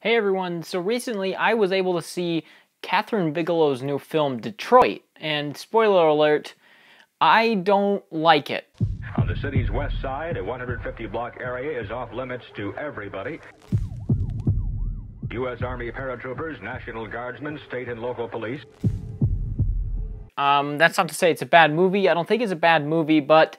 Hey everyone, so recently I was able to see Catherine Bigelow's new film, Detroit, and spoiler alert, I don't like it. On the city's west side, a 150-block area is off limits to everybody. U.S. Army paratroopers, National Guardsmen, state and local police. That's not to say it's a bad movie. I don't think it's a bad movie, but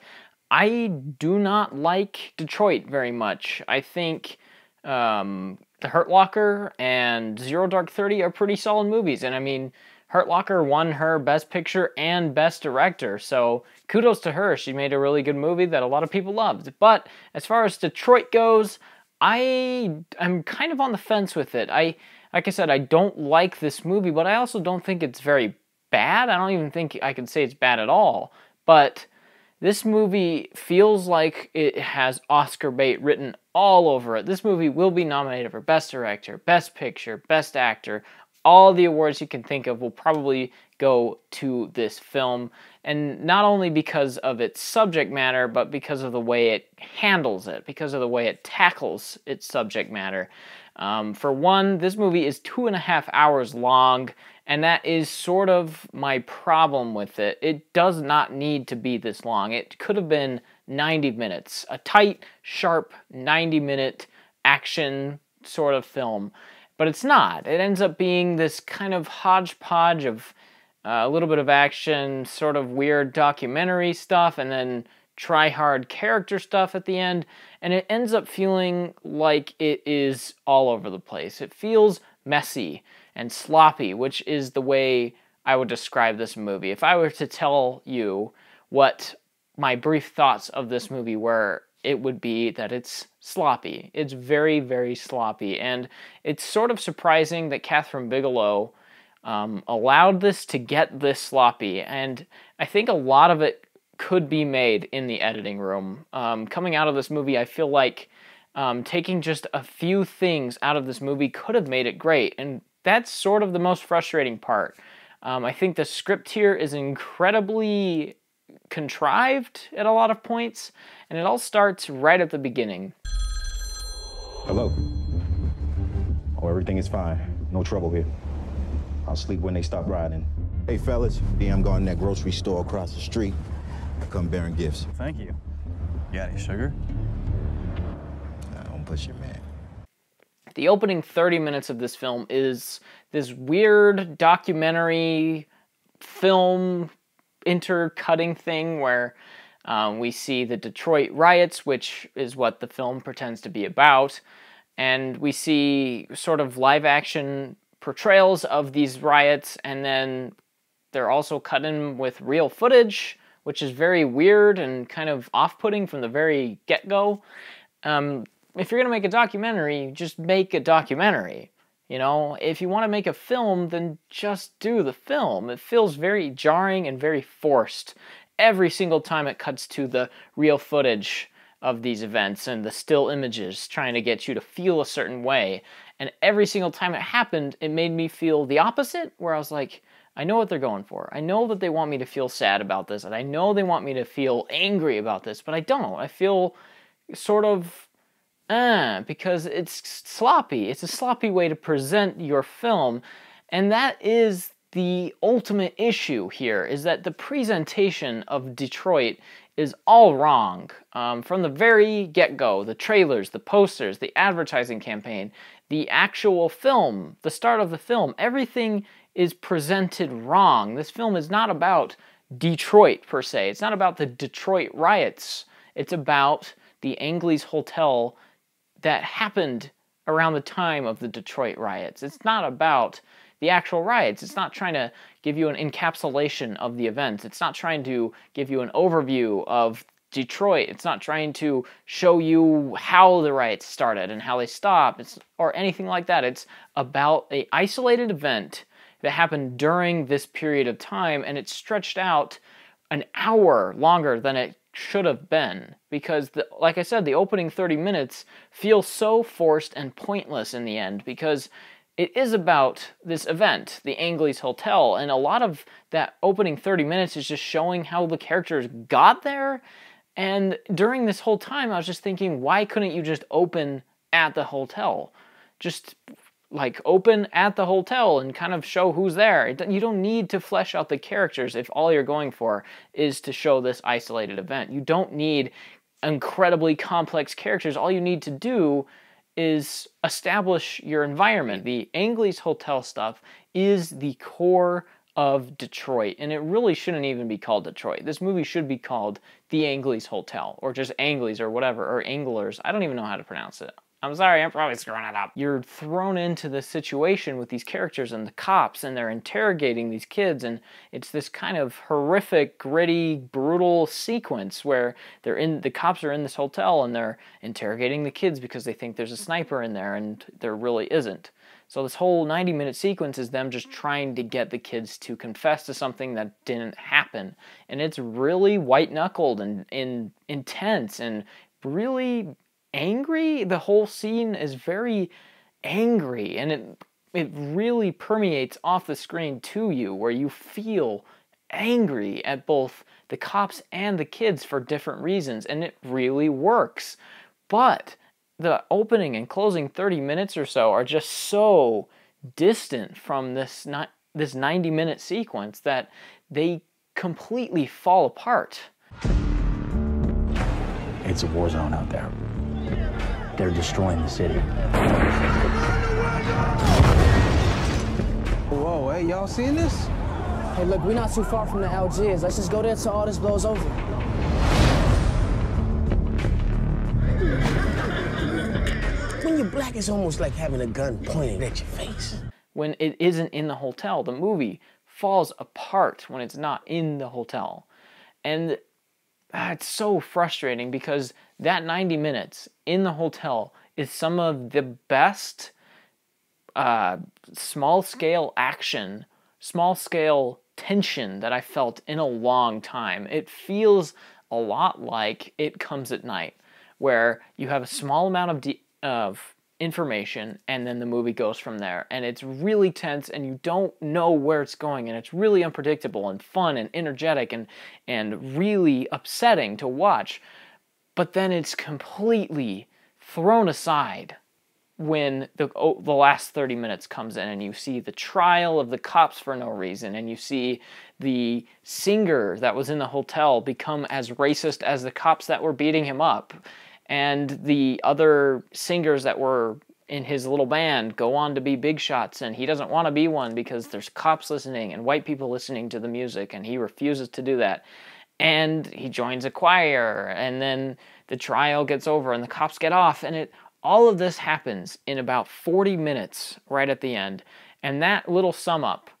I do not like Detroit very much. I think The Hurt Locker and Zero Dark 30 are pretty solid movies, and I mean, Hurt Locker won her Best Picture and Best Director, so kudos to her. She made a really good movie that a lot of people loved. But as far as Detroit goes, I'm kind of on the fence with it. Like I said, I don't like this movie, but I also don't think it's very bad. I don't even think I can say it's bad at all. But this movie feels like it has Oscar bait written all over it. This movie will be nominated for Best Director, Best Picture, Best Actor. All the awards you can think of will probably go to this film. And not only because of its subject matter, but because of the way it handles it, because of the way it tackles its subject matter. For one, this movie is 2.5 hours long, and that is sort of my problem with it. It does not need to be this long. It could have been 90 minutes. A tight, sharp, 90-minute action sort of film. But it's not. It ends up being this kind of hodgepodge of a little bit of action, sort of weird documentary stuff, and then try-hard character stuff at the end, and it ends up feeling like it is all over the place. It feels messy and sloppy, which is the way I would describe this movie. If I were to tell you what my brief thoughts of this movie were, it would be that it's sloppy. It's very, very sloppy, and it's sort of surprising that Catherine Bigelow allowed this to get this sloppy, and I think a lot of it could be made in the editing room. Coming out of this movie, I feel like taking just a few things out of this movie could have made it great, and that's sort of the most frustrating part. I think the script here is incredibly contrived at a lot of points, and it all starts right at the beginning. Hello. Oh, everything is fine. No trouble here. I'll sleep when they stop riding. Hey, fellas, I'm going to that grocery store across the street. Come bearing gifts. Thank you. You got any sugar? Nah, don't push it, man. The opening 30 minutes of this film is this weird documentary film intercutting thing where we see the Detroit riots, which is what the film pretends to be about, and we see sort of live-action portrayals of these riots, and then they're also cut in with real footage, which is very weird and kind of off-putting from the very get-go. If you're going to make a documentary, just make a documentary. You know, if you want to make a film, then just do the film. It feels very jarring and very forced every single time it cuts to the real footage of these events and the still images trying to get you to feel a certain way. And every single time it happened, it made me feel the opposite, where I was like, I know what they're going for. I know that they want me to feel sad about this, and I know they want me to feel angry about this, but I don't. I feel sort of, because it's sloppy. It's a sloppy way to present your film, and that is the ultimate issue here, is that the presentation of Detroit is all wrong. From the very get-go, the trailers, the posters, the advertising campaign, the actual film, the start of the film, everything is presented wrong. This film is not about Detroit, per se. It's not about the Detroit riots. It's about the Angley's Hotel that happened around the time of the Detroit riots. It's not about the actual riots. It's not trying to give you an encapsulation of the events. It's not trying to give you an overview of Detroit. It's not trying to show you how the riots started and how they stopped, or anything like that. It's about an isolated event that happened during this period of time, and it's stretched out an hour longer than it should have been, because like I said, the opening 30 minutes feel so forced and pointless in the end, because it is about this event, the Angley's Hotel, and a lot of that opening 30 minutes is just showing how the characters got there. And during this whole time, I was just thinking, why couldn't you just open at the hotel? Just like open at the hotel and kind of show who's there. You don't need to flesh out the characters if all you're going for is to show this isolated event. You don't need incredibly complex characters. All you need to do is establish your environment. The Angley's Hotel stuff is the core of Detroit, and it really shouldn't even be called Detroit. This movie should be called The Angley's Hotel, or just Angley's or whatever, or Anglers. I don't even know how to pronounce it. I'm sorry, I'm probably screwing it up. You're thrown into this situation with these characters and the cops, and they're interrogating these kids, and it's this kind of horrific, gritty, brutal sequence where the cops are in this hotel and they're interrogating the kids because they think there's a sniper in there, and there really isn't. So this whole 90-minute sequence is them just trying to get the kids to confess to something that didn't happen. And it's really white-knuckled and intense and really angry. The whole scene is very angry, and it really permeates off the screen to you, where you feel angry at both the cops and the kids for different reasons, and it really works. But the opening and closing 30 minutes or so are just so distant from this 90-minute sequence that they completely fall apart. It's a war zone out there. They're destroying the city. Whoa, hey, y'all seen this? Hey, look, we're not too far from the Algiers. Let's just go there till all this blows over. When you're black, it's almost like having a gun pointed at your face. When it isn't in the hotel, the movie falls apart when it's not in the hotel. And it's so frustrating because that 90 minutes in the hotel is some of the best small-scale action, small-scale tension that I felt in a long time. It feels a lot like It Comes at Night, where you have a small amount of information and then the movie goes from there, and it's really tense and you don't know where it's going, and it's really unpredictable and fun and energetic and really upsetting to watch, but then it's completely thrown aside when the last 30 minutes comes in and you see the trial of the cops for no reason, and you see the singer that was in the hotel become as racist as the cops that were beating him up, and the other singers that were in his little band go on to be big shots, and he doesn't want to be one because there's cops listening and white people listening to the music, and he refuses to do that. And he joins a choir, and then the trial gets over and the cops get off, and all of this happens in about 40 minutes right at the end. And that little sum up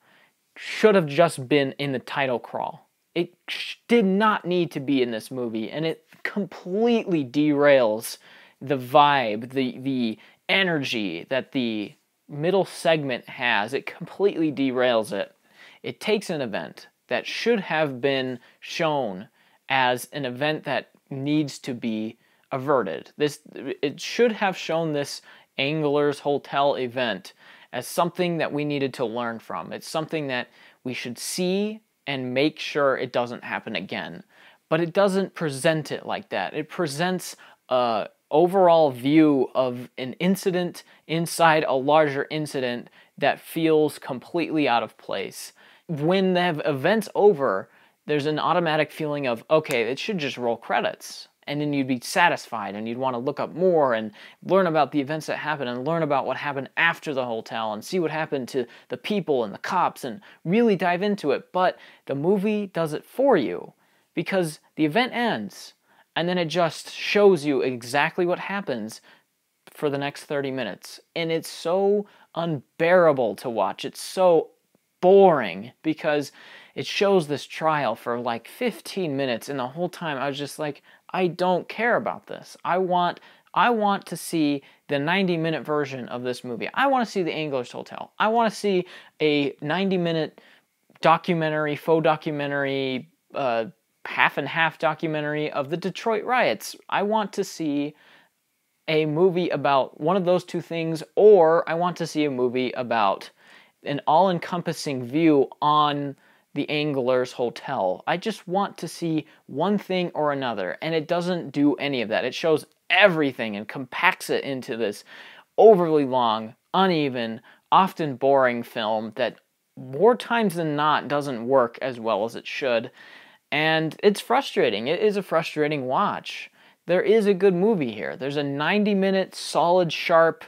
should have just been in the title crawl. It did not need to be in this movie, and it completely derails the vibe, the energy that the middle segment has. It completely derails it. It takes an event that should have been shown as an event that needs to be averted. It should have shown this Angler's Hotel event as something that we needed to learn from. It's something that we should see and make sure it doesn't happen again. But it doesn't present it like that. It presents an overall view of an incident inside a larger incident that feels completely out of place. When the event's over, there's an automatic feeling of, okay, it should just roll credits. And then you'd be satisfied and you'd want to look up more and learn about the events that happened and learn about what happened after the hotel and see what happened to the people and the cops and really dive into it. But the movie does it for you because the event ends and then it just shows you exactly what happens for the next 30 minutes. And it's so unbearable to watch. It's so boring because it shows this trial for like 15 minutes and the whole time I was just like, I don't care about this. I want to see the 90-minute version of this movie. I want to see the Angler's Hotel. I want to see a 90-minute documentary, faux documentary, half and half documentary of the Detroit riots. I want to see a movie about one of those two things, or I want to see a movie about an all-encompassing view on the Angler's Hotel. I just want to see one thing or another, and it doesn't do any of that. It shows everything and compacts it into this overly long, uneven, often boring film that more times than not doesn't work as well as it should. And it's frustrating. It is a frustrating watch. There is a good movie here. There's a 90-minute, solid, sharp,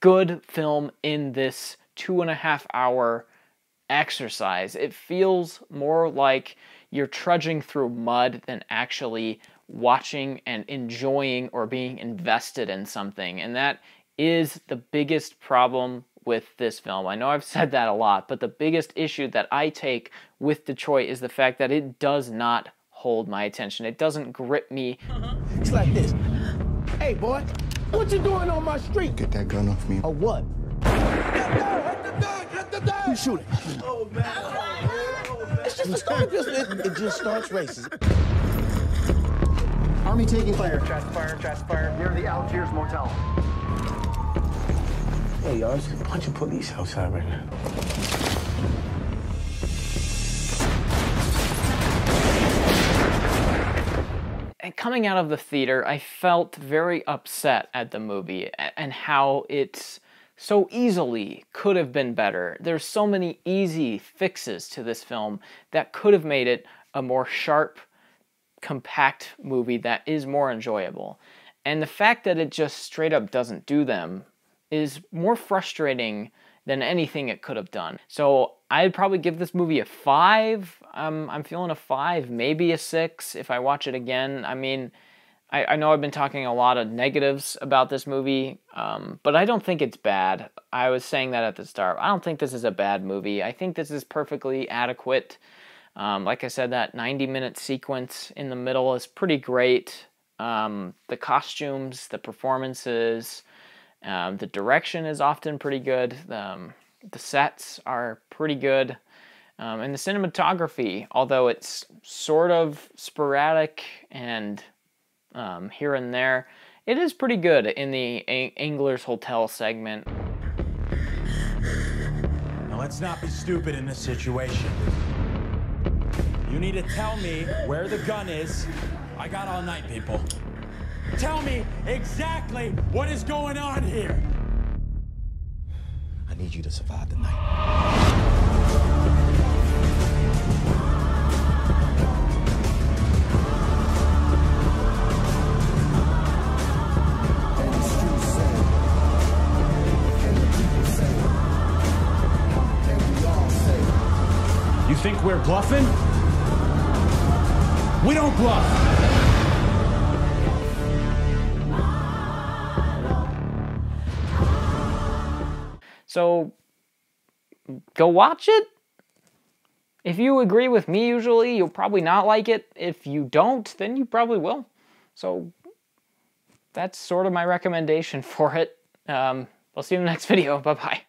good film in this 2.5-hour exercise. It feels more like you're trudging through mud than actually watching and enjoying or being invested in something. And that is the biggest problem with this film. I know I've said that a lot, but the biggest issue that I take with Detroit is the fact that it does not hold my attention. It doesn't grip me. It's like this. Hey, boy, what you doing on my street? Get that gun off me. Or what? You shoot it. Oh, man. It's just a start. It just starts races. Army taking fire. Shots fired. Near the Algiers Motel. Hey, y'all, there's a bunch of police outside right now. And coming out of the theater, I felt very upset at the movie and how it so easily could have been better. There's so many easy fixes to this film that could have made it a more sharp, compact movie that is more enjoyable. And the fact that it just straight up doesn't do them is more frustrating than anything it could have done. So I'd probably give this movie a 5. I'm feeling a 5, maybe a 6 if I watch it again. I mean, I know I've been talking a lot of negatives about this movie, but I don't think it's bad. I was saying that at the start. I don't think this is a bad movie. I think this is perfectly adequate. Like I said, that 90-minute sequence in the middle is pretty great. The costumes, the performances, the direction is often pretty good. The sets are pretty good. And the cinematography, although it's sort of sporadic and here and there, it is pretty good in the Angler's Hotel segment. Now let's not be stupid in this situation. You need to tell me where the gun is. I got all night, people. Tell me exactly what is going on here. I need you to survive the night. You think we're bluffing? We don't bluff. So, go watch it. If you agree with me usually, you'll probably not like it. If you don't, then you probably will. So, that's sort of my recommendation for it. I'll see you in the next video. Bye-bye.